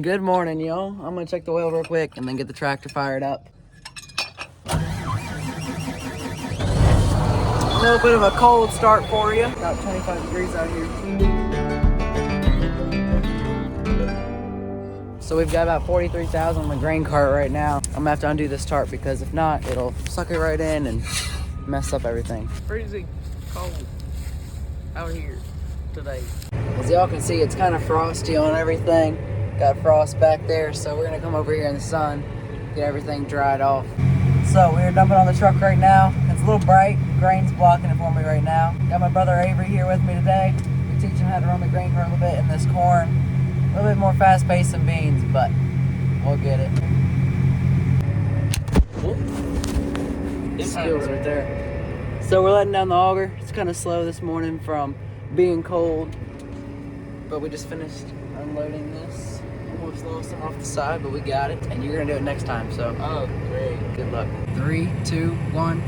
Good morning, y'all. I'm gonna check the oil real quick and then get the tractor fired up. A little bit of a cold start for you. About 25 degrees out here. So we've got about 43,000 on the grain cart right now. I'm gonna have to undo this tarp because if not, it'll suck it right in and mess up everything. Freezing cold out here today. As y'all can see, it's kind of frosty on everything. Got frost back there, so we're gonna come over here in the sun, get everything dried off. So we're dumping on the truck right now. It's a little bright. Grain's blocking it for me right now. Got my brother Avery here with me today. We're teaching him how to run the grain cart a little bit in this corn. A little bit more fast-paced than beans, but we'll get it. Skills right there. So we're letting down the auger. It's kind of slow this morning from being cold, but we just finished unloading this. Almost lost it off the side, but we got it, and you're gonna do it next time, so. Oh, great. Good luck. 3, 2, 1.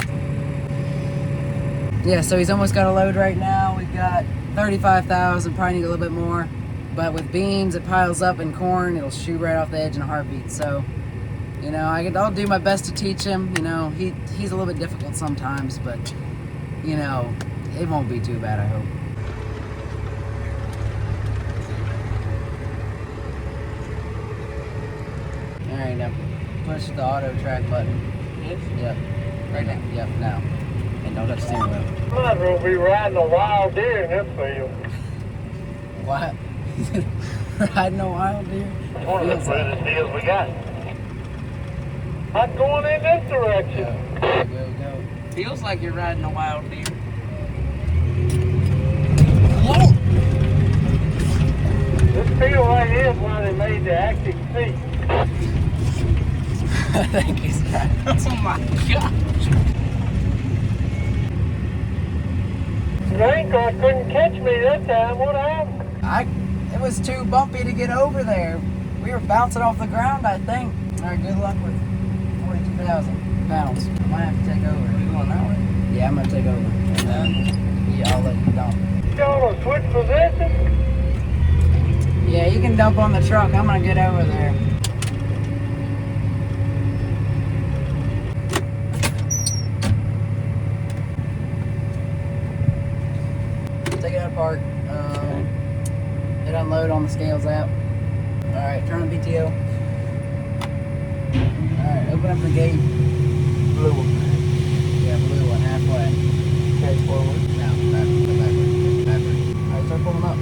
Yeah, so he's almost got a load right now. We've got 35,000, probably need a little bit more. But with beans, it piles up, and corn, it'll shoot right off the edge in a heartbeat. So, you know, I'll do my best to teach him. You know, he's a little bit difficult sometimes, but, you know, it won't be too bad, I hope. All right, now push the auto track button. Yes? Yep. Right now. Yep, now. And don't touch the steering wheel. Might as well be riding a wild deer in this field. What? Riding a wild deer? It's one of the prettiest deals we got. I'm going in this direction. Go. Feels like you're riding a wild deer. This field right here is where they made the active seat. I think he's right. Oh my gosh. The rain car couldn't catch me that time. What happened? It was too bumpy to get over there. We were bouncing off the ground, I think. All right, good luck with 42,000 pounds. I might have to take over. Are you going that way? Yeah, I'm gonna take over. And then, yeah, I'll let you dump. Y'all gonna switch positions? Yeah, you can dump on the truck. I'm gonna get over there. Take it apart. Hit unload on the scales app. Alright, turn the PTO. Alright, open up the gate. Blue one. Yeah, blue one, halfway. Okay, forward. Now, backward. Alright, start pulling up.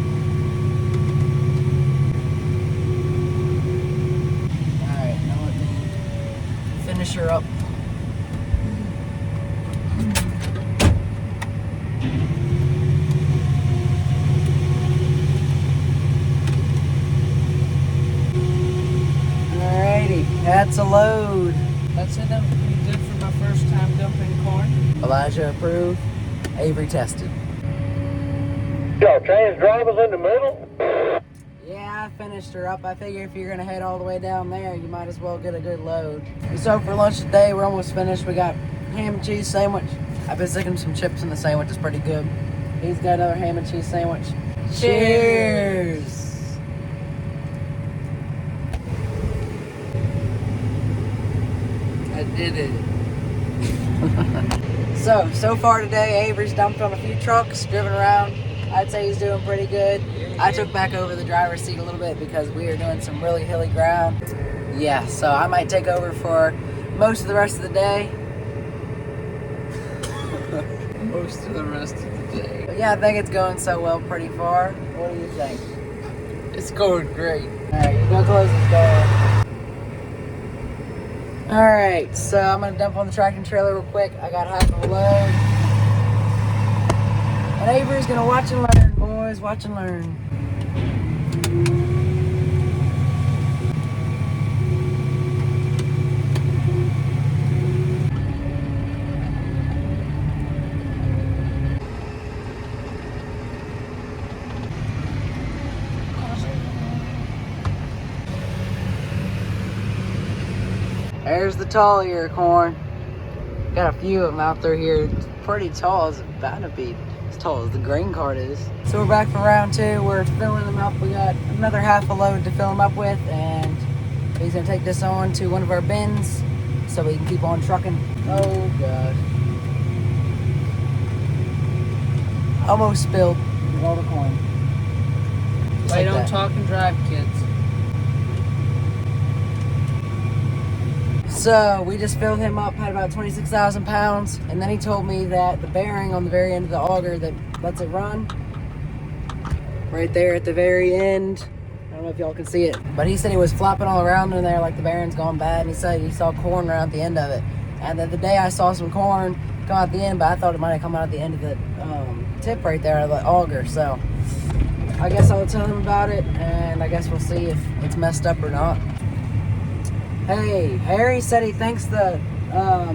Alright, now let me finish her up. That's a load. That's it. That was pretty good for my first time dumping corn. Elijah approved. Avery tested. Y'all change drivers in the middle? Yeah, I finished her up. I figure if you're gonna head all the way down there, you might as well get a good load. So for lunch today, we're almost finished. We got ham and cheese sandwich. I've been sticking some chips in the sandwich. It's pretty good. He's got another ham and cheese sandwich. Cheers! I did it. So far today, Avery's dumped on a few trucks, driven around. I'd say he's doing pretty good. I took back over the driver's seat a little bit because we are doing some really hilly ground. Yeah, so I might take over for most of the rest of the day. Most of the rest of the day. But yeah, I think it's going so well pretty far. What do you think? It's going great. Alright, you go close the door. Alright, so I'm going to dump on the tractor trailer real quick. I got half of a load. And Avery's going to watch and learn, boys. Watch and learn. There's the tall ear corn. Got a few of them out there here. It's pretty tall. It's about to be as tall as the grain cart is. So we're back for round 2. We're filling them up. We got another half a load to fill them up with, and he's gonna take this on to one of our bins so we can keep on trucking. Oh gosh. Almost spilled all the corn. They don't talk and drive, kids. So we just filled him up, had about 26,000 pounds, and then he told me that the bearing on the very end of the auger that lets it run, right there at the very end, I don't know if y'all can see it, but he said he was flopping all around in there like the bearing's gone bad, and he said he saw corn right at the end of it. And then the day I saw some corn come out the end, but I thought it might have come out at the end of the tip right there of the auger. So I guess I'll tell him about it, and I guess we'll see if it's messed up or not. Hey, Harry said he thinks the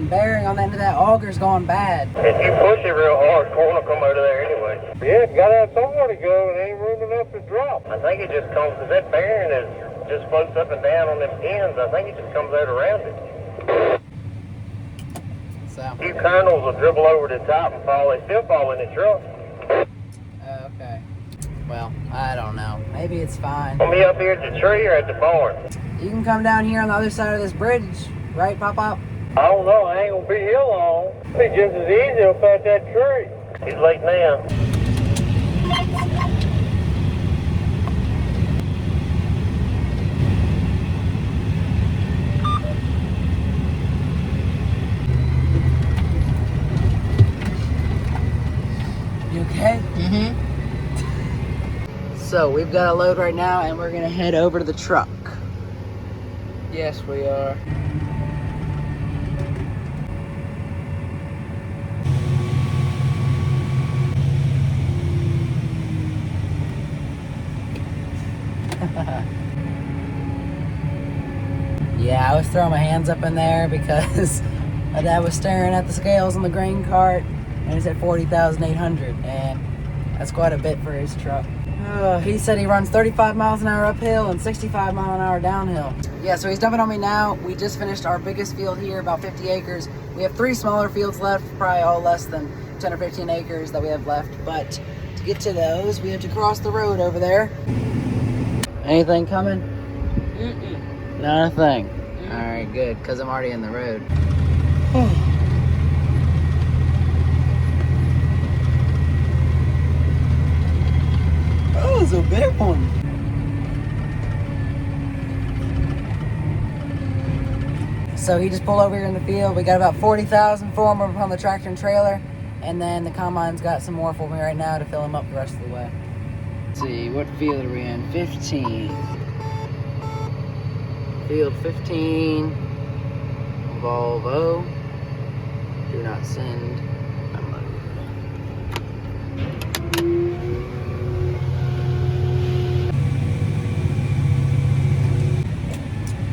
bearing on the end of that auger's gone bad. If you push it real hard, corn will come out of there anyway. Yeah, gotta have somewhere to go, and ain't room enough to drop. I think it just comes, that bearing just floats up and down on them pins. I think it just comes out around it. So. A few kernels will dribble over the top and fall. They still fall in the truck. Okay. Well, I don't know. Maybe it's fine. Want me up here at the tree or at the barn? You can come down here on the other side of this bridge, right, Pop-Pop? I don't know. I ain't gonna be here long. It'll be just as easy up at that tree. He's late now. You okay? Mm-hmm. So we've got a load right now, and we're gonna head over to the truck. Yes, we are. Yeah, I was throwing my hands up in there because my dad was staring at the scales on the grain cart, and it said 40,800, and that's quite a bit for his truck. He said he runs 35 miles an hour uphill and 65 mile an hour downhill. Yeah, so he's dumping on me now. We just finished our biggest field here, about 50 acres. We have 3 smaller fields left, probably all less than 10 or 15 acres that we have left. But to get to those, we have to cross the road over there. Anything coming? Mm-mm. Not a thing. All right, good, because I'm already in the road. Oh, it's a big one. So he just pulled over here in the field. We got about 40,000 for him on the tractor and trailer. And then the combine's got some more for me right now to fill him up the rest of the way. Let's see, what field are we in? 15. Field 15. Volvo. Do not send. Unload.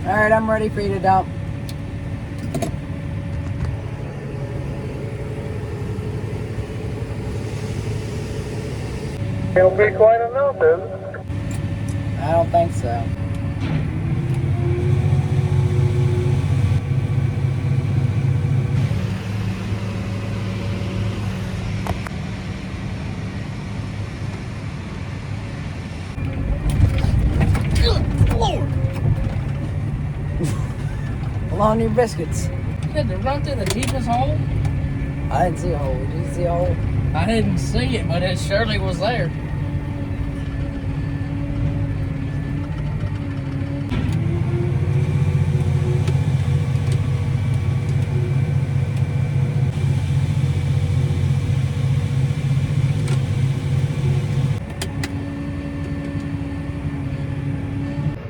Alright, I'm ready for you to dump. It'll be quite enough, isn't it? I don't think so. On your biscuits. You had to run through the deepest hole? I didn't see a hole. Did you see a hole? I didn't see it, but it surely was there.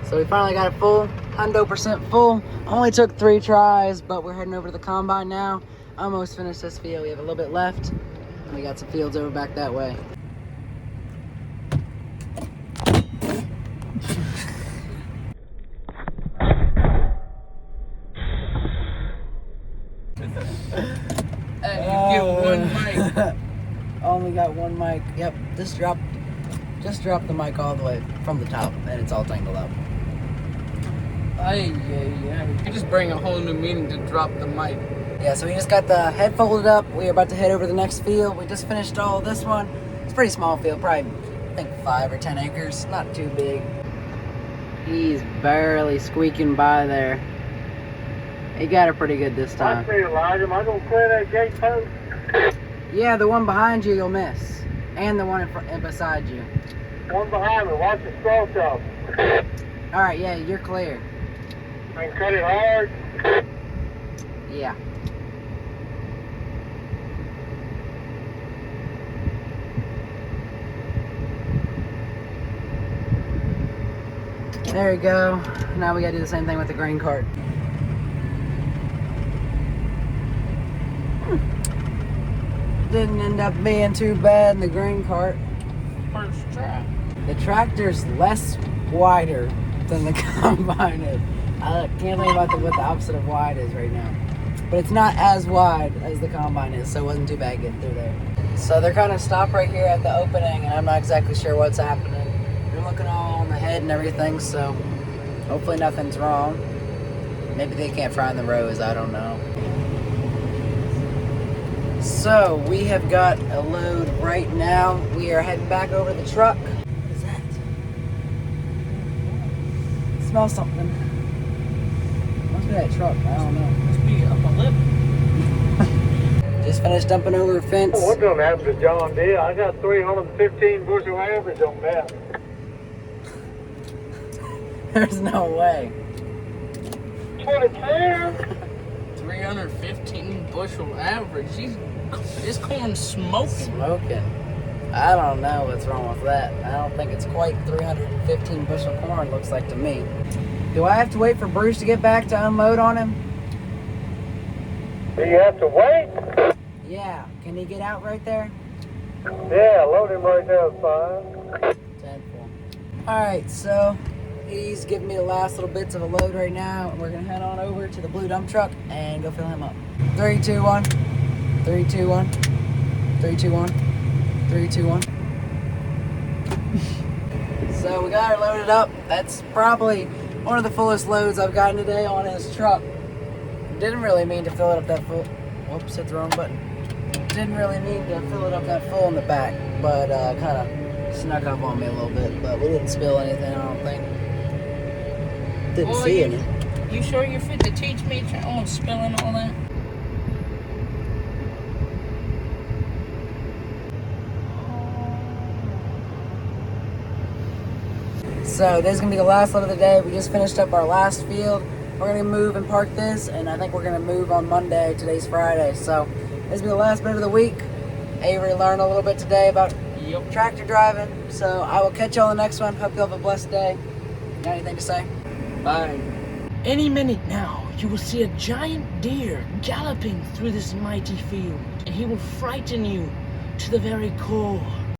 So we finally got it full, 100% full. Only took 3 tries, but we're heading over to the combine now. Almost finished this field. We have a little bit left, and we got some fields over back that way. Hey, you get one mic. Only got one mic. Yep, just dropped the mic all the way from the top, and it's all tangled up. Hey, yeah. You just bring a whole new meaning to drop the mic. Yeah, so we just got the head folded up. We are about to head over to the next field. We just finished all this one. It's a pretty small field, probably, I think 5 or 10 acres. Not too big. He's barely squeaking by there. He got it pretty good this time. I see Elijah. Am I going to clear that gate post? Yeah, the one behind you you'll miss. And the one beside you. One behind me. Watch the straw top. Alright, yeah, you're clear. I can cut it hard. Yeah. There you go. Now we gotta do the same thing with the grain cart. Didn't end up being too bad in the grain cart. First try. The tractor's less wider than the combine is. I can't think about what the opposite of wide is right now. But it's not as wide as the combine is, so it wasn't too bad getting through there. So they're kind of stopped right here at the opening, and I'm not exactly sure what's happening. They're looking all on the head and everything, so hopefully nothing's wrong. Maybe they can't find the rows, I don't know. So we have got a load right now. We are heading back over to the truck. What is that? Smell something. Must be that truck, I don't know. Must be up a lip. Just finished dumping over a fence. What's going to happen to John Deere? I got 315 bushel average on that. There's no way. 22? 315 bushel average. This corn's smoking. Smoking. I don't know what's wrong with that. I don't think it's quite 315 bushel corn, looks like to me. Do I have to wait for Bruce to get back to unload on him? Do you have to wait? Yeah. Can he get out right there? Yeah, load him right there, it's fine. 10-4. Alright, so he's giving me the last little bits of a load right now, and we're going to head on over to the blue dump truck and go fill him up. 3, 2, 1. 3, 2, 1. 3, 2, 1. 3, 2, 1. So we got her loaded up. That's probably one of the fullest loads I've gotten today on his truck. Didn't really mean to fill it up that full. Whoops, hit the wrong button. Didn't really mean to fill it up that full in the back, but kind of snuck up on me a little bit. But we didn't spill anything, I don't think. Didn't see any. You sure you're fit to teach me on spilling all that? So this is gonna be the last load of the day. We just finished up our last field. We're gonna move and park this, and I think we're gonna move on Monday. Today's Friday, so this will be the last bit of the week. Avery learned a little bit today about tractor driving, so I will catch you on the next one. Hope you have a blessed day. Got anything to say? Bye. Any minute now, you will see a giant deer galloping through this mighty field, and he will frighten you to the very core.